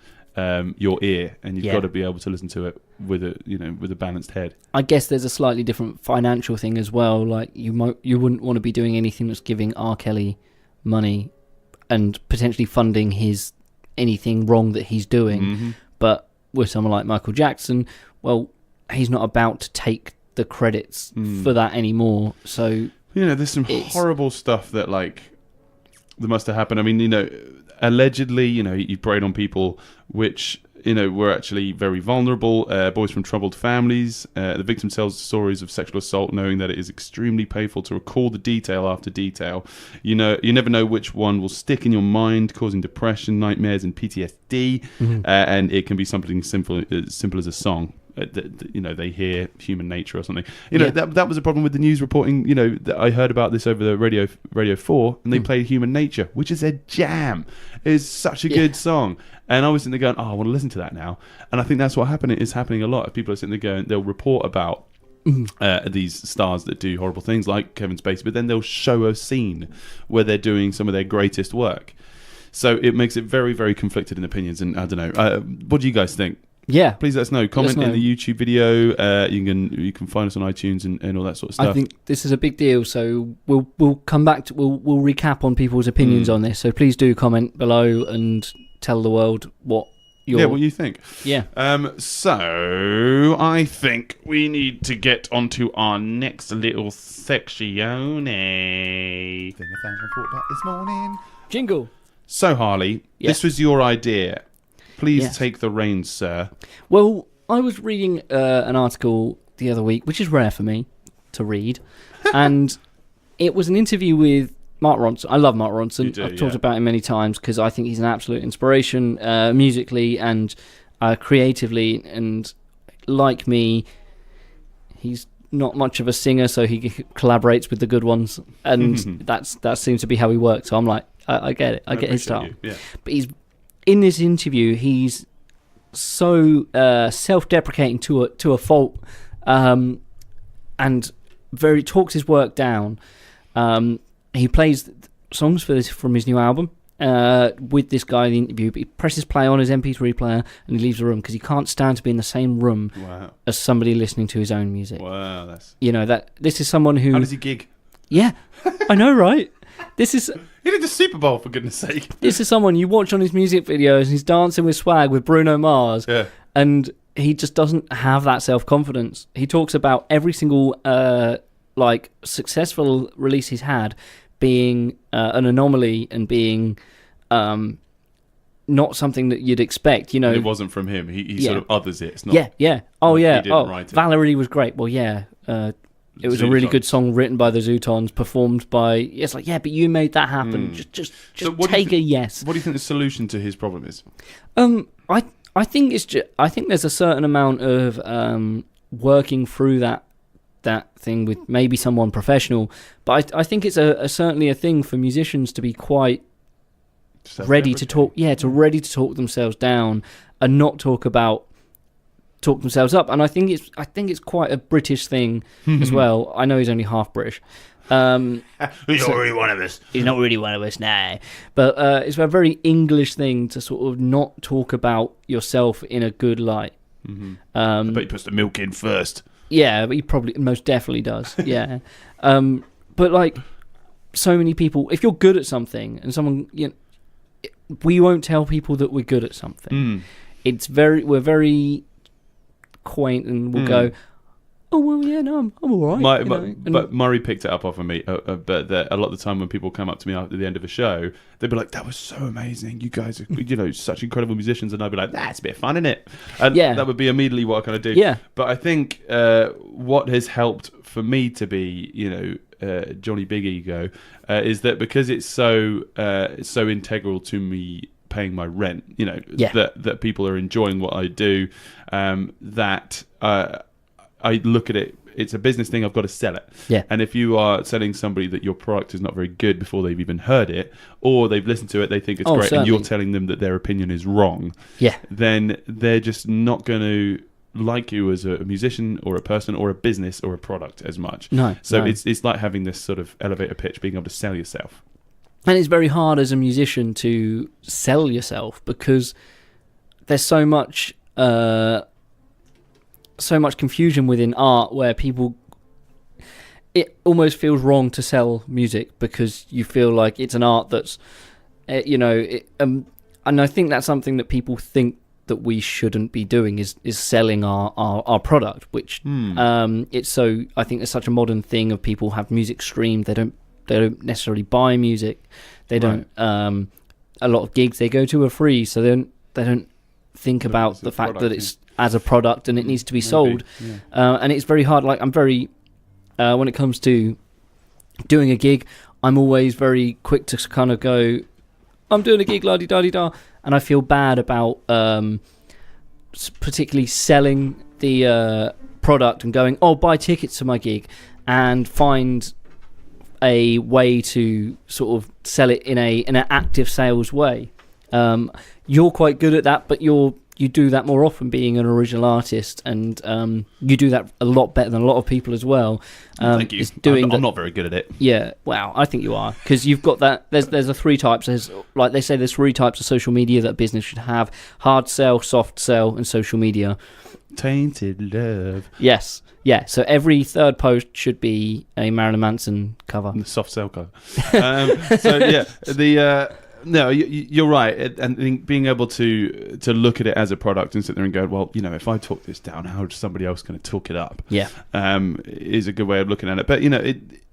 your ear, and you've got to be able to listen to it with a balanced head. I guess there's a slightly different financial thing as well. Like you wouldn't want to be doing anything that's giving R. Kelly money and potentially funding anything wrong that he's doing. But with someone like Michael Jackson, well, he's not about to take the credits for that anymore. So there's some horrible stuff that must have happened. I mean, allegedly, he preyed on people, which were actually very vulnerable. Boys from troubled families. The victim tells stories of sexual assault, knowing that it is extremely painful to recall the detail after detail. You never know which one will stick in your mind, causing depression, nightmares, and PTSD. And it can be something simple as a song. They hear human nature or something. That was a problem with the news reporting. That I heard about this over the Radio 4, and they played Human Nature, which is a jam. It's such a good song, and I was sitting there going, "Oh, I want to listen to that now." And I think that's what is happening a lot. People are sitting there going, they'll report about these stars that do horrible things like Kevin Spacey, but then they'll show a scene where they're doing some of their greatest work. So it makes it very, very conflicted in opinions. And I don't know. What do you guys think? Yeah, please let us know. Comment in the YouTube video. You can find us on iTunes and all that sort of stuff. I think this is a big deal, so we'll come back to we'll recap on people's opinions on this. So please do comment below and tell the world what you think. Yeah. So I think we need to get onto our next little section. Thing I thought about this morning. Jingle. So Harley, this was your idea. Please take the reins, sir. Well, I was reading an article the other week, which is rare for me to read, and it was an interview with Mark Ronson. I love Mark Ronson. I've talked about him many times because I think he's an absolute inspiration musically and creatively, and like me, he's not much of a singer, so he collaborates with the good ones, and that seems to be how he works. So I'm like, I get it. I get his style. Yeah. But in this interview, he's so self-deprecating to a fault, and talks his work down. He plays songs from his new album with this guy in the interview, but he presses play on his MP3 player and he leaves the room because he can't stand to be in the same room as somebody listening to his own music. Wow, that's this is someone who. How does he gig? Yeah, I know, right? He did the Super Bowl, for goodness sake. This is someone you watch on his music videos, and he's dancing with swag with Bruno Mars, and he just doesn't have that self-confidence. He talks about every single successful release he's had being an anomaly and being not something that you'd expect. It wasn't from him. He sort of others it. It's not. Yeah. Oh, yeah. He didn't write it. Valerie was great. Well, yeah. It was a really good song written by the Zootons, performed by. It's like, but you made that happen. Just take a yes. What do you think the solution to his problem is? I think I think there's a certain amount of working through that thing with maybe someone professional, but I think it's certainly a thing for musicians to be quite ready to talk. Yeah, ready to talk themselves down and not talk themselves up, and I think it's quite a British thing as well. I know he's only half British. He's not really one of us. He's not really one of us now. But it's a very English thing to sort of not talk about yourself in a good light. I bet he puts the milk in first. Yeah, but he probably most definitely does. Yeah. But like so many people, if you're good at something and someone, we won't tell people that we're good at something. We're very quaint, and we'll go, oh well, yeah, no, I'm all right. But Murray picked it up off of me. But a lot of the time when people come up to me after the end of a show, they'd be like, "That was so amazing! You guys are, such incredible musicians." And I'd be like, "That's a bit of fun, isn't it?" And that would be immediately what I kind of do. Yeah. But I think what has helped for me to be, Johnny Big Ego, is that because it's so integral to me paying my rent, that people are enjoying what I do, that I look at it, it's a business thing, I've got to sell it. Yeah. And if you are telling somebody that your product is not very good before they've even heard it, or they've listened to it, they think it's great, certainly. and you're telling them that their opinion is wrong, then they're just not going to like you as a musician or a person or a business or a product as much. So it's like having this sort of elevator pitch, being able to sell yourself. And it's very hard as a musician to sell yourself because there's so much confusion within art where it almost feels wrong to sell music because you feel like it's an art that's, and I think that's something that people think that we shouldn't be doing is selling our product, which it's so, I think it's such a modern thing of people have music streamed, they don't necessarily buy music. They don't. A lot of gigs they go to are free, so they don't think about as a the fact product, that it's as a product and it needs to be sold. Yeah. And it's very hard. Like I'm very, when it comes to doing a gig, I'm always very quick to kind of go, I'm doing a gig, la-di-da-di-da, and I feel bad about particularly selling the product and going, oh, buy tickets to my gig, and find a way to sort of sell it in an active sales way. You're quite good at that, but you do that more often being an original artist, and you do that a lot better than a lot of people as well. Thank you. I'm not very good at it. Yeah, wow, I think you are, because you've got that. There's the three types. There's, like they say, there's three types of social media that a business should have: hard sell, soft sell, and social media. Tainted love. Yes, yeah. So every third post should be a Marilyn Manson cover. The soft sell cover. So yeah, no, you're right, and being able to look at it as a product and sit there and go, well, if I talk this down, how is somebody else going to talk it up? Yeah, is a good way of looking at it. But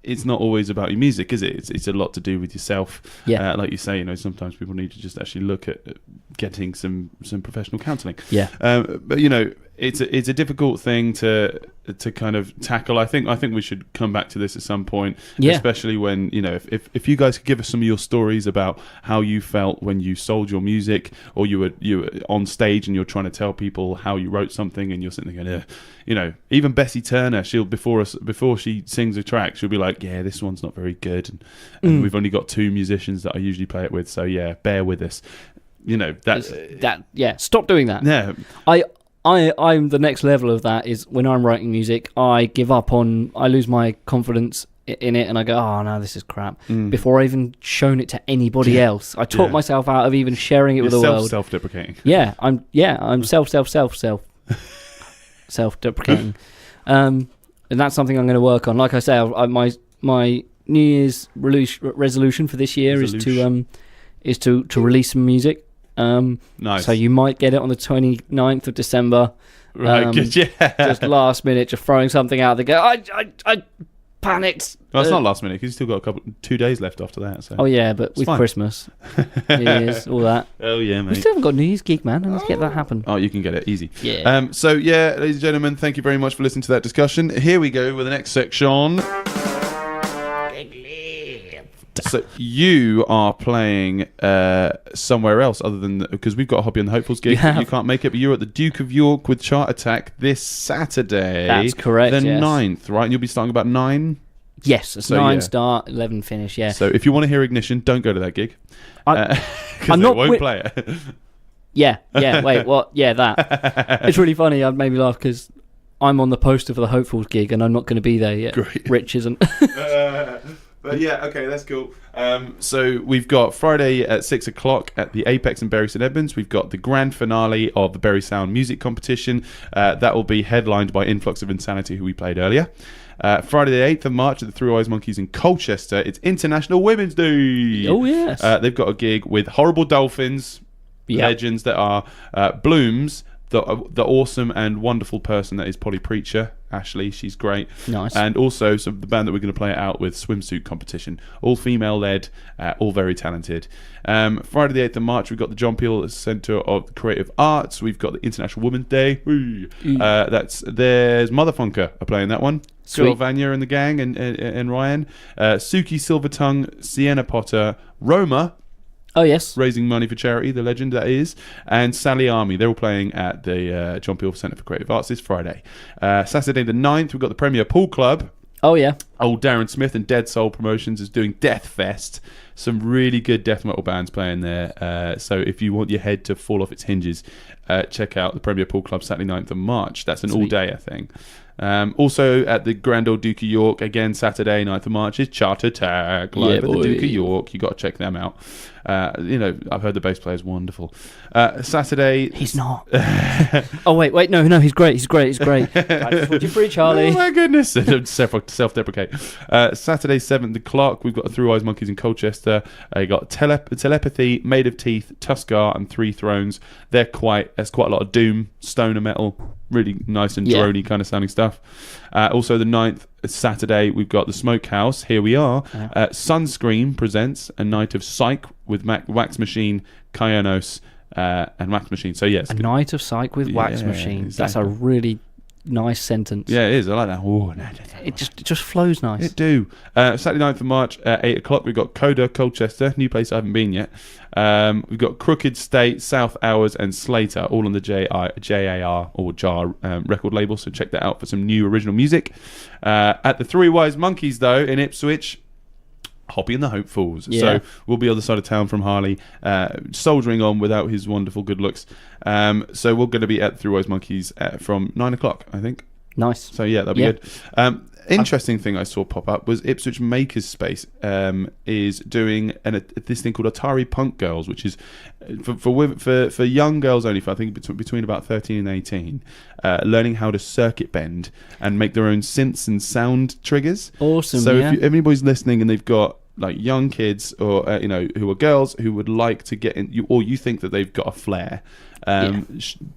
it's not always about your music, is it? It's a lot to do with yourself. Yeah, like you say, sometimes people need to just actually look at getting some professional counselling. Yeah, but it's a difficult thing to kind of tackle. I think we should come back to this at some point, especially when if you guys could give us some of your stories about how you felt when you sold your music, or you were on stage and you're trying to tell people how you wrote something, and you're sitting there going, even Bessie Turner, she'll before she sings a track, she'll be like, yeah, this one's not very good, and we've only got 2 musicians that I usually play it with, so yeah, bear with us. Stop doing that. Yeah. I'm the next level of that is when I'm writing music, I lose my confidence in it, and I go, oh no, this is crap, before I even shown it to anybody else. I talk myself out of even sharing it with the world. Self-deprecating. I'm self-deprecating. And that's something I'm going to work on. Like I say, my New Year's resolution for this year is to release some music. Nice. So you might get it on the 29th of December. Right, good, yeah. Just last minute, just throwing something out. They go, I panicked. Well, it's not last minute, because you still got 2 days left after that. So. Oh yeah, but with fine. Christmas, New Year's, all that. Oh yeah, mate. We still haven't got a New Year's gig, man. Let's get that happen. Oh, you can get it easy. Yeah. So yeah, ladies and gentlemen, thank you very much for listening to that discussion. Here we go with the next section. So you are playing somewhere else other than, because we've got a Hobby and the Hopefuls gig. You can't make it, but you're at the Duke of York with Chart Attack this Saturday. That's correct. The 9th, right? And you'll be starting about 9. Yes, it's 9 start, 11 finish. Yeah. So if you want to hear Ignition, don't go to that gig. I'm they not won't play it. Yeah. Wait, what? Yeah, that. It's really funny. I'd made me laugh because I'm on the poster for the Hopefuls gig, and I'm not going to be there yet. Great. Rich isn't. But yeah, okay, that's cool. So we've got Friday at 6 o'clock at the Apex in Bury St Edmunds. We've got the grand finale of the Bury Sound Music Competition. That will be headlined by Influx of Insanity, who we played earlier. Friday the 8th of March at the Three Eyes Monkeys in Colchester. It's International Women's Day. Oh, yes. They've got a gig with Horrible Dolphins, legends that are Blooms, the awesome and wonderful person that is Polly Preacher, Ashley, she's great. Nice. And also the band that we're going to play it out with, Swimsuit Competition. All female led, all very talented. Friday the 8th of March, we've got the John Peel Centre of Creative Arts. We've got the International Women's Day. There's Motherfunker are playing that one. Sweet. Good Vanya and the gang and Ryan. Suki Silvertongue, Sienna Potter, Roma. Oh, yes. Raising money for charity, the legend that is. And Sally Army. They're all playing at the John Peel Centre for Creative Arts this Friday. Saturday the 9th, we've got the Premier Pool Club. Oh, yeah. Old Darren Smith and Dead Soul Promotions is doing Death Fest. Some really good death metal bands playing there. So if you want your head to fall off its hinges, check out the Premier Pool Club Saturday 9th of March. That's an all-day, I think. Also at the Grand Old Duke of York, again Saturday 9th of March, is Chart Attack live at the Duke of York. You got to check them out. I've heard the bass player is wonderful. Saturday, he's not. Oh wait, no, he's great. I just want you free, Charlie. Oh my goodness, self-deprecate. Saturday 7th o'clock, we've got the Three Eyes Monkeys in Colchester. You got Telepathy, Made of Teeth, Tuskar, and Three Thrones. There's quite a lot of doom, stoner metal, really nice and droney kind of sounding stuff. Also the 9th, Saturday, we've got the Smokehouse. Here we are. Sunscreen presents a night of psych with Wax Machine, Kyanos, and wax machine. So yes, A night of psych with wax machine. Exactly. That's a really nice sentence. Yeah, it is. I like that. Oh, no. It just flows nice. It do. Saturday 9th of March at 8 o'clock, we've got Coda, Colchester, new place I haven't been yet. We've got Crooked State, South Hours, and Slater, all on the JAR or JAR record label, so check that out for some new original music. At the Three Wise Monkeys, though, in Ipswich, Hoppy and the Hopefuls. Yeah. So we'll be on the side of town from Harley, soldiering on without his wonderful good looks. So we're going to be at Three Wise Monkeys from 9 o'clock, I think. Nice. So yeah, that'll be good. Interesting thing I saw pop up was Ipswich Makers Space is doing this thing called Atari Punk Girls, which is for young girls only. For I think between about 13 and 18, learning how to circuit bend and make their own synths and sound triggers. Awesome. So yeah. if anybody's listening and they've got like young kids or who are girls who would like to get in, or you think that they've got a flair,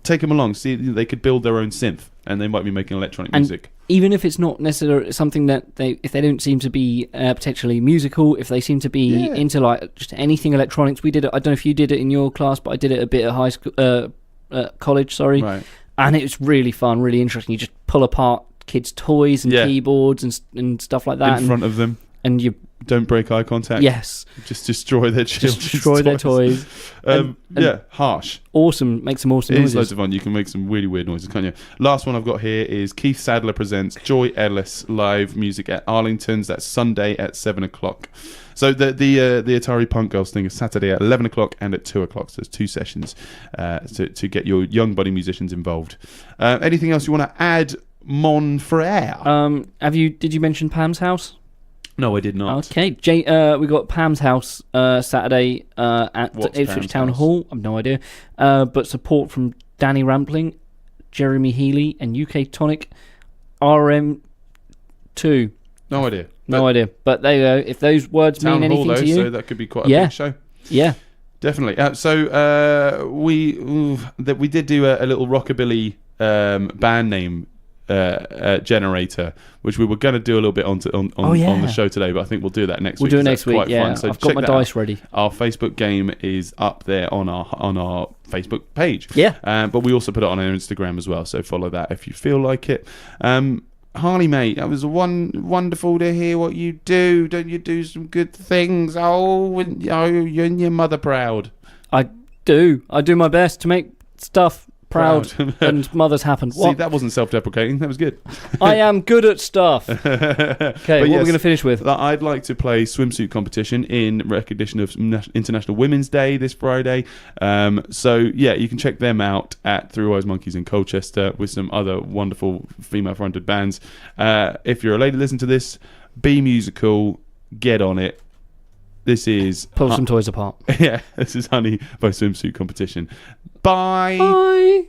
take them along. See, they could build their own synth, and they might be making electronic music. Even if it's not necessarily something that if they don't seem to be potentially musical, if they seem to be into like just anything electronics, we did it. I don't know if you did it in your class, but I did it a bit at high school, college. Sorry, Right. And it was really fun, really interesting. You just pull apart kids' toys and keyboards and stuff like that in front of them, and you don't break eye contact. Yes, just destroy their children's just destroy their toys. And harsh. Awesome, make some awesome It noises. is loads of fun. You can make some really weird noises, can't you? Last one I've got here is Keith Sadler presents Joy Ellis live music at Arlington's. That's Sunday at 7 o'clock. So the Atari Punk Girls thing is Saturday at 11 o'clock and at 2 o'clock. So there's 2 sessions to get your young budding musicians involved. Anything else you want to add, mon frère? Did you mention Pam's house? No, I did not. Okay, we got Pam's house Saturday at Ipswich Town Hall. I've no idea, but support from Danny Rampling, Jeremy Healy, and UK Tonic RM2. No idea. No idea. But there you go. If those words Town mean anything Hall, though, to you, so that could be quite a big show. Yeah, definitely. So we did do a little rockabilly band name generator, which we were going to do a little bit on the show today, but I think we'll do that next week. We'll do it next week. Yeah, fun. So I've got my dice ready. Our Facebook game is up there on our Facebook page. Yeah, but we also put it on our Instagram as well. So follow that if you feel like it. Harley, mate, that was wonderful to hear what you do. Don't you do some good things? Oh, you and your mother proud. I do my best to make stuff proud and mothers happen. See, that wasn't self-deprecating. That was good. I am good at stuff. Okay, what are we going to finish with? I'd like to play swimsuit competition in recognition of International Women's Day this Friday. So yeah, you can check them out at Three Wise Monkeys in Colchester with some other wonderful female-fronted bands. If you're a lady, listen to this. Be musical. Get on it. This is pull some toys apart. Yeah, this is Honey by Swimsuit Competition. Bye. Bye.